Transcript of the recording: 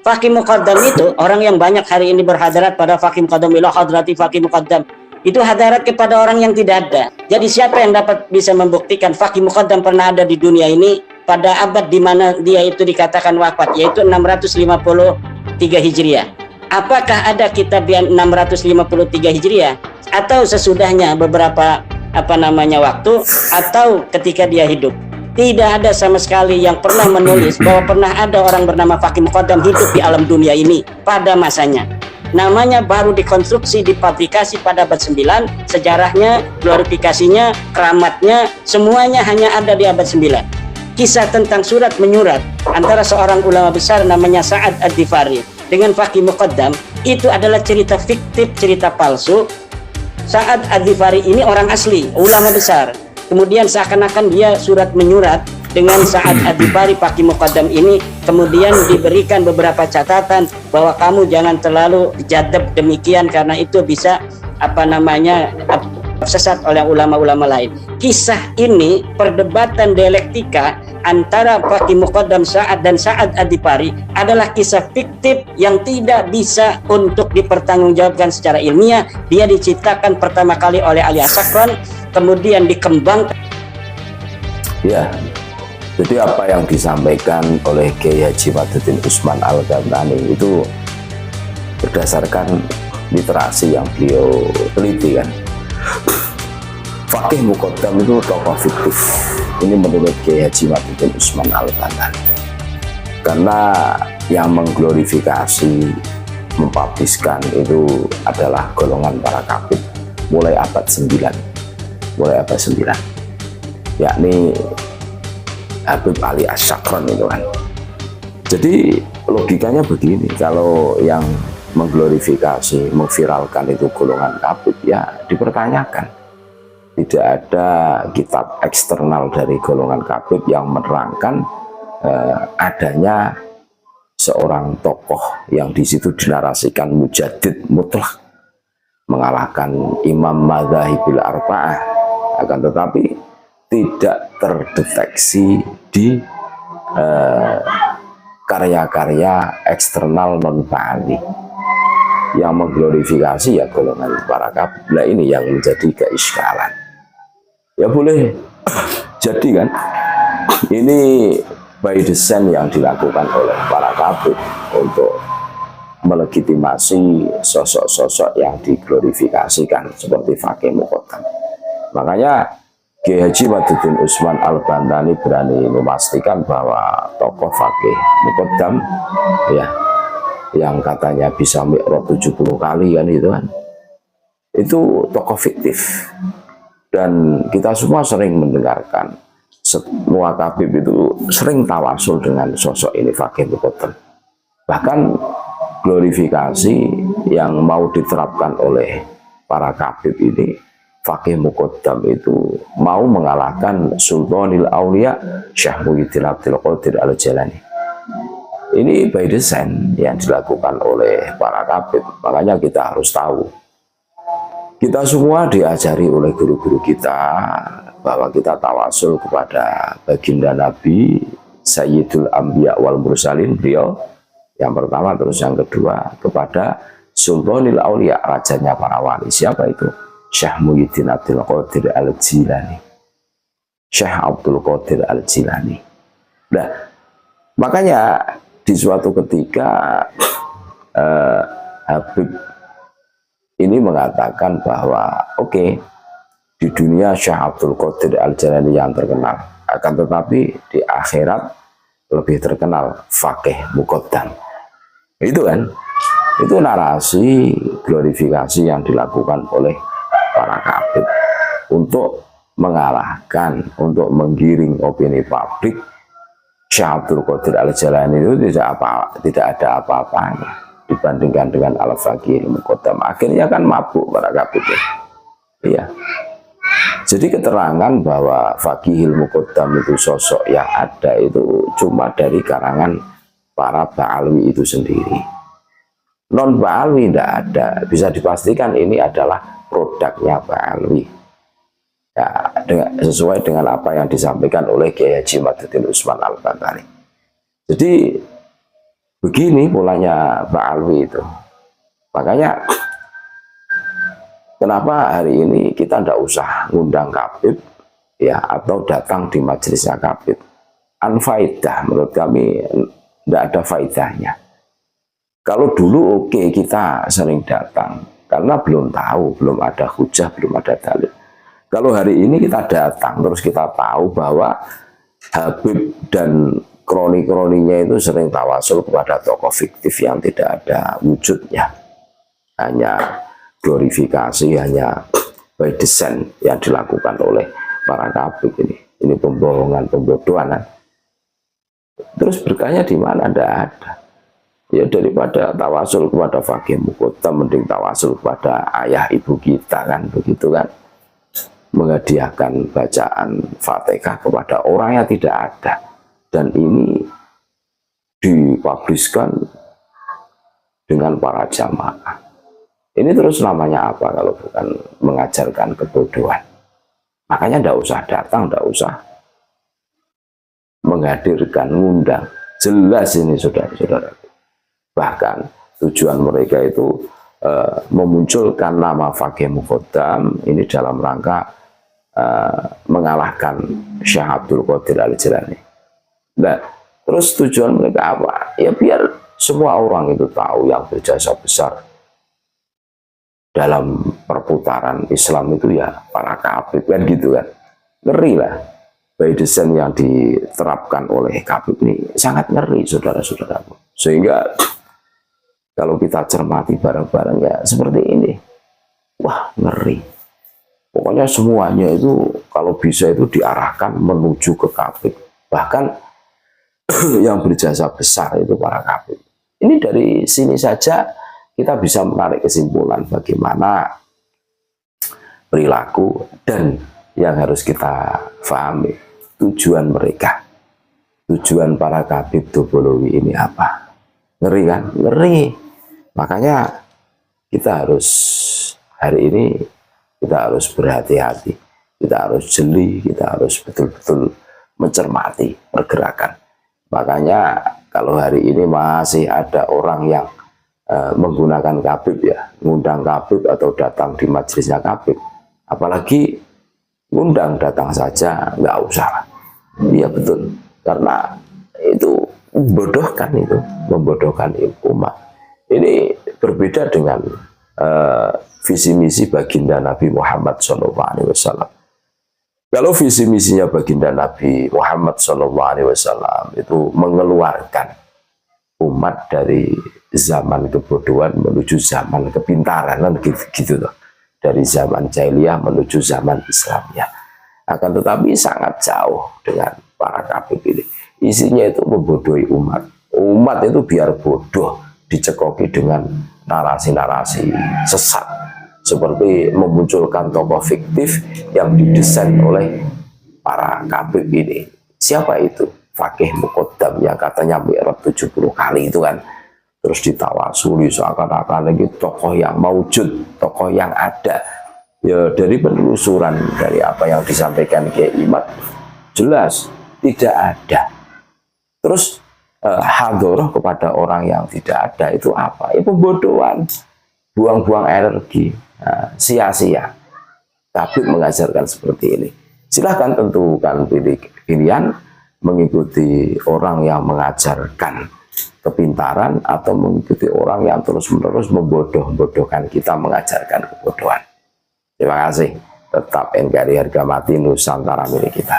Faqih Muqaddam itu orang yang banyak hari ini berhadarat pada Faqih Muqaddam, ila hadrati Faqih Muqaddam. Itu hadarat kepada orang yang tidak ada. Jadi siapa yang dapat bisa membuktikan Faqih Muqaddam pernah ada di dunia ini pada abad di mana dia itu dikatakan wafat, yaitu 653 Hijriah. Apakah ada kitab yang 653 Hijriah atau sesudahnya beberapa waktu atau ketika dia hidup? Tidak ada sama sekali yang pernah menulis bahwa pernah ada orang bernama Faqih Muqaddam hidup di alam dunia ini pada masanya. Namanya baru dikonstruksi, dipublikasi pada abad 9, sejarahnya, glorifikasinya, keramatnya, semuanya hanya ada di abad 9. Kisah tentang surat menyurat antara seorang ulama besar namanya Sa'ad Ad-Difari dengan Faqih Muqaddam itu adalah cerita fiktif, cerita palsu. Sa'ad Ad-Difari ini orang asli, ulama besar. Kemudian seakan-akan dia surat menyurat dengan Sa'ad Ad-Difari Faqih Muqaddam ini, kemudian diberikan beberapa catatan bahwa kamu jangan terlalu jadab demikian karena itu bisa sesat oleh ulama-ulama lain. Kisah ini perdebatan dialektika antara Faqih Muqaddam Sa'ad dan Sa'ad Ad-Difari adalah kisah fiktif yang tidak bisa untuk dipertanggungjawabkan secara ilmiah. Dia diciptakan pertama kali oleh Ali As-Sakran, kemudian dikembangkan. Ya, jadi apa yang disampaikan oleh Kiai Haji Maduddin Usman Al-Bantani itu berdasarkan literasi yang beliau teliti kan. Faqih Muqaddam itu tokoh fiktif. Ini menurut Kiai Haji Maduddin Usman Al-Bantani. Karena yang mengglorifikasi, mempubliskan itu adalah golongan para kafir mulai abad 9. Mulai abad 9, yakni Habib Ali As-Sakran itu kan. Jadi logikanya begini, kalau yang mengglorifikasi, memviralkan itu golongan kafir, ya dipertanyakan. Tidak ada kitab eksternal dari golongan kafir yang menerangkan adanya seorang tokoh yang di situ dinarasikan mujaddid mutlak, mengalahkan imam madzhabil arba'ah. Akan tetapi tidak terdeteksi di karya-karya eksternal non-Ba'ali yang mengglorifikasi ya golongan para kafir. Nah, ini yang menjadi keiskalan. Ya boleh jadi kan, ini by design yang dilakukan oleh para kafir untuk melegitimasi sosok-sosok yang diglorifikasikan seperti Faqih Muqaddam. Makanya Kiai Haji Maduddin Usman Al-Bantani berani memastikan bahwa tokoh Faqih Muqaddam ya, yang katanya bisa mi'raj 70 kali kan itu tokoh fiktif. Dan kita semua sering mendengarkan, semua kabib itu sering tawasul dengan sosok ini Faqih Muqaddam. Bahkan glorifikasi yang mau diterapkan oleh para kabib ini, Faqih Muqaddam itu mau mengalahkan Sultanil Aulia Syekh Muhyiddin Abdul Qadir Al-Jilani. Ini by design yang dilakukan oleh para kabib. Makanya kita harus tahu, kita semua diajari oleh guru-guru kita bahwa kita tawasul kepada baginda Nabi Sayyidul Anbiya wal Mursalin, beliau yang pertama, terus yang kedua kepada Sultanil Aulia, rajanya para wali. Siapa itu? Syekh Muhyiddin Abdul Qadir Al-Jilani. Syekh Abdul Qadir Al-Jilani. Nah, makanya di suatu ketika Habib ini mengatakan bahwa oke, di dunia Syekh Abdul Qadir Al-Jilani yang terkenal, akan tetapi di akhirat lebih terkenal Faqih Muqaddam. Itu kan, itu narasi glorifikasi yang dilakukan oleh para kabib untuk mengalahkan, untuk menggiring opini publik. Syekh Abdul Qadir Al-Jilani itu tidak ada apa-apanya dibandingkan dengan Al-Faqih Muqaddam. Akhirnya kan mabuk para kabib. Iya. Jadi keterangan bahwa Faqih Muqaddam itu sosok yang ada itu cuma dari karangan para Ba'alwi itu sendiri. Non Ba'alwi tidak ada. Bisa dipastikan ini adalah produknya Ba'alwi. Ya, sesuai dengan apa yang disampaikan oleh Kiai Haji Maduddin Usman Al-Bantani. Jadi begini polanya Pak Alwi itu. Makanya kenapa hari ini kita tidak usah ngundang Kabib ya, atau datang di majelisnya Kabib. Anfaidah, menurut kami tidak ada faedahnya. Kalau dulu oke, kita sering datang karena belum tahu, belum ada hujah, belum ada dalil. Kalau hari ini kita datang terus kita tahu bahwa Habib dan kroni-kroninya itu sering tawasul kepada tokoh fiktif yang tidak ada wujudnya, hanya glorifikasi, hanya by design yang dilakukan oleh para Kabib ini pembohongan, pembodohan. Terus berkahnya di mana? Tidak ada. Ya daripada tawasul kepada fakih muqaddam, mending tawasul kepada ayah ibu kita, kan begitu kan, menghadiahkan bacaan Fatihah kepada orang yang tidak ada, dan ini dipubliskan dengan para jamaah. Ini terus namanya apa kalau bukan mengajarkan kebodohan? Makanya tidak usah datang, tidak usah menghadirkan, ngundang. Jelas ini saudara-saudara. Bahkan tujuan mereka itu memunculkan nama fakih muqaddam ini dalam rangka mengalahkan Syekh Abdul Qadir Al-Jilani. Nah, terus tujuan mereka apa? Ya biar semua orang itu tahu yang berjasa besar dalam perputaran Islam itu ya para Kabib, kan gitu kan. Ngeri lah. By design yang diterapkan oleh Kabib ini sangat ngeri, saudara-saudaraku. Sehingga kalau kita cermati bareng-bareng ya seperti ini, wah ngeri. Pokoknya semuanya itu kalau bisa itu diarahkan menuju ke Kabib. Bahkan yang berjasa besar itu para Kabib. Ini dari sini saja kita bisa menarik kesimpulan bagaimana perilaku dan yang harus kita pahami tujuan mereka. Tujuan para Kabib Dobolowi ini apa? Ngeri kan? Ngeri. Makanya kita harus hari ini kita harus berhati-hati, kita harus jeli, kita harus betul-betul mencermati pergerakan. Makanya kalau hari ini masih ada orang yang menggunakan Kabib ya, ngundang Kabib atau datang di majelisnya Kabib, apalagi ngundang datang saja nggak usah. Iya betul, karena itu membodohkan umat. Ini berbeda dengan visi misi baginda Nabi Muhammad SAW. Kalau visi misinya baginda Nabi Muhammad SAW itu mengeluarkan umat dari zaman kebodohan menuju zaman kepintaran, kan gitu loh. Dari zaman jahiliyah menuju zaman Islamnya. Akan tetapi sangat jauh dengan para Kabib ini. Isinya itu membodohi umat. Umat itu biar bodoh, dicekoki dengan narasi-narasi sesat. Seperti memunculkan tokoh fiktif yang didesain oleh para Kabib ini. Siapa itu? Fakih muqaddam yang katanya mi'raj 70 kali itu kan. Terus ditawasuli seakan-akan lagi tokoh yang maujud, tokoh yang ada. Ya dari penelusuran dari apa yang disampaikan Kiai Imad jelas tidak ada. Terus hadoroh kepada orang yang tidak ada itu apa? Ya pembodohan, buang-buang energi, sia-sia. Kabib mengajarkan seperti ini. Silahkan tentukan pilihan mengikuti orang yang mengajarkan kepintaran atau mengikuti orang yang terus-menerus membodoh-bodohkan kita, mengajarkan kebodohan. Terima kasih. Tetap NKRI harga mati, Nusantara milik kita.